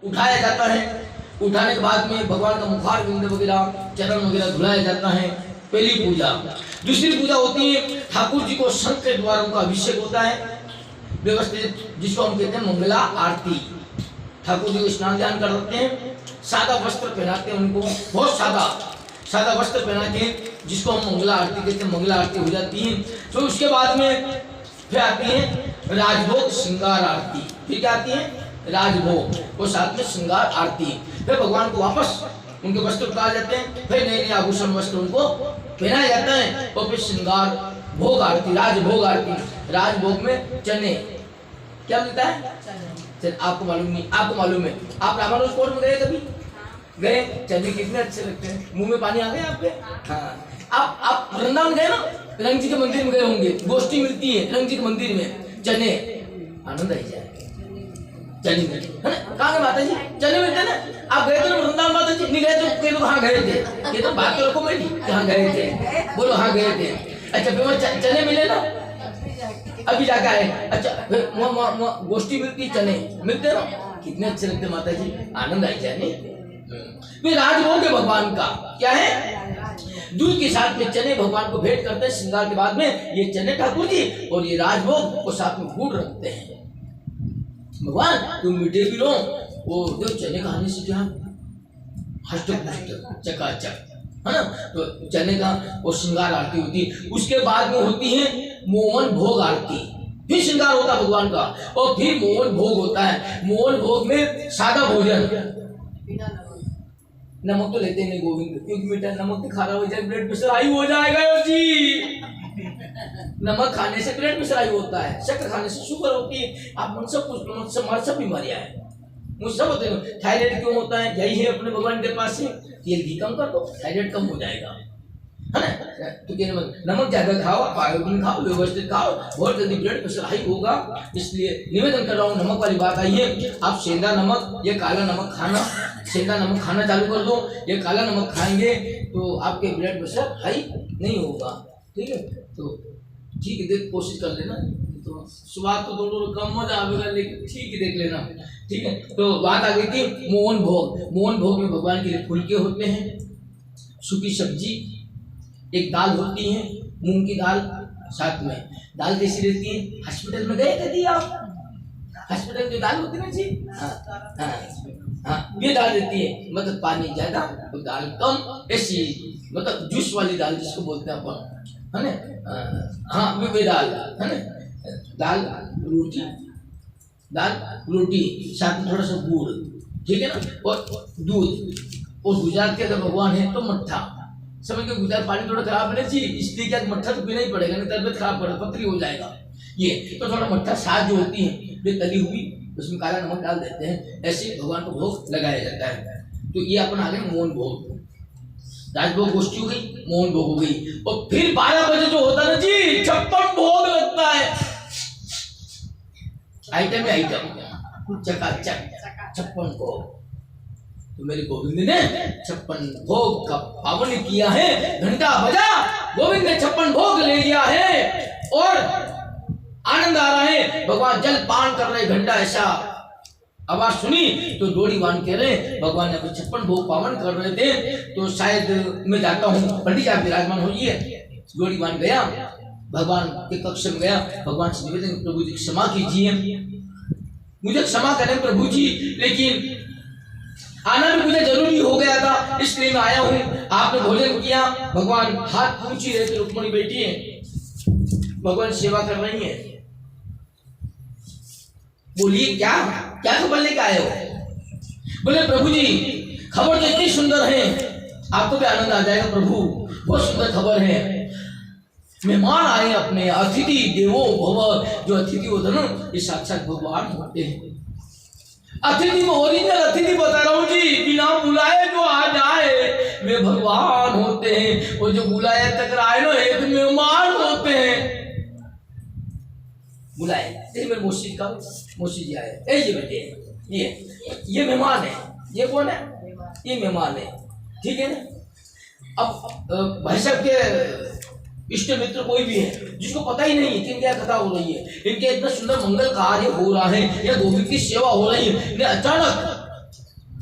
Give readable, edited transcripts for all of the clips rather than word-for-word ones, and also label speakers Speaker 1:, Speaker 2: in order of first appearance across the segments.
Speaker 1: उठाया जाता है। उठाने के बाद में भगवान का मुखार बिंद वगैरह चरण वगैरह धुलाया जाता है, पहली पूजा। दूसरी पूजा होती है ठाकुर जी को शंख के द्वारा उनका अभिषेक होता है व्यवस्थित, जिसको हम कहते हैं मंगला आरती। ठाकुर जी को स्नान ध्यान करते हैं, सादा वस्त्र पहनाते हैं उनको, बहुत सादा वस्त्र पहना के, जिसको हम मंगला आरती कहते हैं। मंगला आरती हो जाती है। तो उसके बाद में फिर आती है राजभोग श्रृंगार आरती। फिर क्या आती है? राजभोग और साथ में श्रृंगार आरती। फिर भगवान को वापस उनके वस्त्र उतार जाते हैं, फिर नए नए आभूषण वस्त्र उनको पहनाया जाता है और फिर श्रृंगार भोग आरती, राजभोग आरती। राजभोग में चने क्या मिलता है? आपको मालूम नहीं, आपको मालूम है। आप रामानुज कोर्ट में गए कभी? गए? चने कितने अच्छे लगते हैं, मुंह में पानी आ गया आपके? हाँ। आप वृंदावन गए ना, रंग जी के मंदिर में गए होंगे, गोष्ठी मिलती है रंग जी के मंदिर में, चने, आनंद आई जाए। चने मिलते है ना? कहाँ गए माता जी? चने मिलते ना? आप गए थे ना वृंदावन माता जी? नहीं गए तो कहीं कहाँ गए थे? ये तो बात तो रखो मेरी, कहाँ गए थे? बोलो हाँ गए थे। अच्छा फिर वहाँ चने मिले ना? अभी जाकर आए। अच्छा गोष्ठी मिलती, चने मिलते ना, कितने अच्छे लगते माता जी, आनंद आई जाए। फिर राजभोग है भगवान का, क्या है? दूध के साथ में चने भगवान को भेंट करते हैं श्रृंगार के बाद में। ये चने ठाकुर जी और ये राजभोग और साथ में गुड़ रखते हैं। भगवान तुम मीठे भी लो, वो जो चने खाने से क्या हष्ट पुष्ट चकाचक है ना। तो चने का वो श्रृंगार आरती होती है। उसके बाद में होती है मोहन भोग आरती। फिर श्रृंगार होता है भगवान का और फिर मोहन भोग होता है। मोहन भोग में सादा भोजन, नमक तो लेते नहीं गोविंद, क्योंकि मीठा नमक तो खाना हो जाए ब्लड प्रेशर हाई हो जाएगा जी। नमक खाने से ब्लड प्रेशर हाई होता है, शक्कर खाने से शुगर होती है। आप मुझसे पूछ लो, मुझसे हमारे सब बीमारियां हैं, मुझसे बताओ थायराइड क्यों होता है? यही है अपने भगवान के पास से, तेल घी कम कर दो, थायराइड कम हो जाएगा, है ना। तो नमक ज्यादा खाओ, आयोडीन खाओ, व्यवस्थित खाओ, बहुत जल्दी ब्लड प्रेशर हाई होगा। इसलिए निवेदन कर रहा हूँ, नमक वाली बात आई है, आप सेंधा नमक या काला नमक खाना, सेंधा नमक खाना चालू कर दो, या काला नमक खाएंगे तो आपके ब्लड प्रेशर हाई नहीं होगा। ठीक है, तो ठीक है, देख कोशिश कर लेना। तो स्वाद तो थोड़ा कम हो जाएगा, लेकिन ठीक है देख लेना। ठीक है, तो बात आ गई थी मोहन भोग। मोहन भोग में भगवान के लिए फुलके होते हैं, सूखी सब्जी, एक दाल होती है मूंग की दाल, साथ में दाल कैसी रहती है? हॉस्पिटल में गए कभी आप? हॉस्पिटल में जो दाल होती है ना जी, हाँ ये दाल रहती है, मतलब पानी ज्यादा तो दाल कम, ऐसी मतलब जूस वाली दाल जिसको बोलते हैं अपन, है ना। हाँ वे दाल है ना, दाल रोटी साथ में थोड़ा सा गुड़, ठीक है ना, और दूध। और गुजरात के अगर भगवान है तो मट्ठा, समझ के गुजरात पानी थोड़ा खराब है ना जी, इसलिए क्या मट्ठा तो पीना ही पड़ेगा, नहीं तबियत खराब पड़ेगा, पतली हो जाएगा। ये तो थोड़ा मट्ठा साग जो होती है जो तली हुई, उसमें काला नमक डाल देते हैं, ऐसे भगवान को भोग लगाया जाता है। तो ये अपन आ गए मोहन भोग। राजभोग गोष्ठी हो गई, मोहन भोग हो गई, और फिर 12 बजे जो होता है ना जी, 56 भोग लगता है। आइटम है आइटम, चकाचक 56 भोग। तो मेरे गोविंद ने 56 भोग का पावन किया है, घंटा बजा, गोविंद ने 56 भोग ले लिया है और आनंद आ रहा है। भगवान जल पान कर रहे, घंटा ऐसा आवाज सुनी तो डोरी बांध के रहे, भगवान ने 56 भोग पावन कर रहे थे। तो शायद मैं जाता हूँ, पंडित जी आप विराजमान होइए। डोरी बांध गया, भगवान के कक्ष में गया, भगवान से निवेदन, प्रभु जी क्षमा कीजिए, मुझे क्षमा करें प्रभु जी, लेकिन आना भी मुझे जरूरी हो गया था, इसलिए मैं आया हूँ। आपने भोजन किया, भगवान हाथ पूछी रहे थे, रुक्मणी बैठी है, भगवान सेवा कर रही है। बोलिए क्या क्या खबर लेके आए हो? बोले प्रभु जी खबर तो इतनी सुंदर है, आपको भी आनंद आ जाएगा प्रभु, बहुत सुंदर खबर है। मेहमान आए अपने, अतिथि देवो भव, जो अतिथि होता ना ये साक्षात भगवान होते हैं। अतिथि में ओरिजिनल अतिथि बता रहा हूँ जी, बिना बुलाए जो आ जाए वे भगवान होते हैं, और जो बुलाए टकराए ना ये तो मेहमान होते हैं। बुलाए मेरे मौसी जी आए, ये बेटे ये मेहमान है, ये कौन है? ये मेहमान है, ठीक है ना। अब भाई साहब के इष्ट मित्र कोई भी है जिसको पता ही नहीं कि क्या कथा हो रही है, इनके इतना सुंदर मंगल कार्य हो रहा है या गोविंद की सेवा हो रही है, अचानक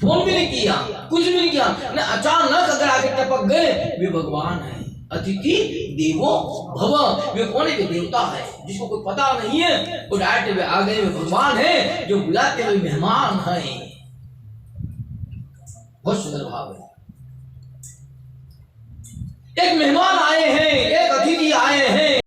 Speaker 1: फोन भी नहीं किया, कुछ भी नहीं किया, ना अचानक अगर आगे टपक गए, वे भगवान है। अतिथि देवो भव, वे कौन है? देवता है, जिसको कोई पता नहीं है, वो डायरेक्ट वे आ गए, वे भगवान है, जो बुलाते हुए मेहमान है। बहुत सुंदर भाव है। एक मेहमान आए हैं, एक अतिथि आए हैं,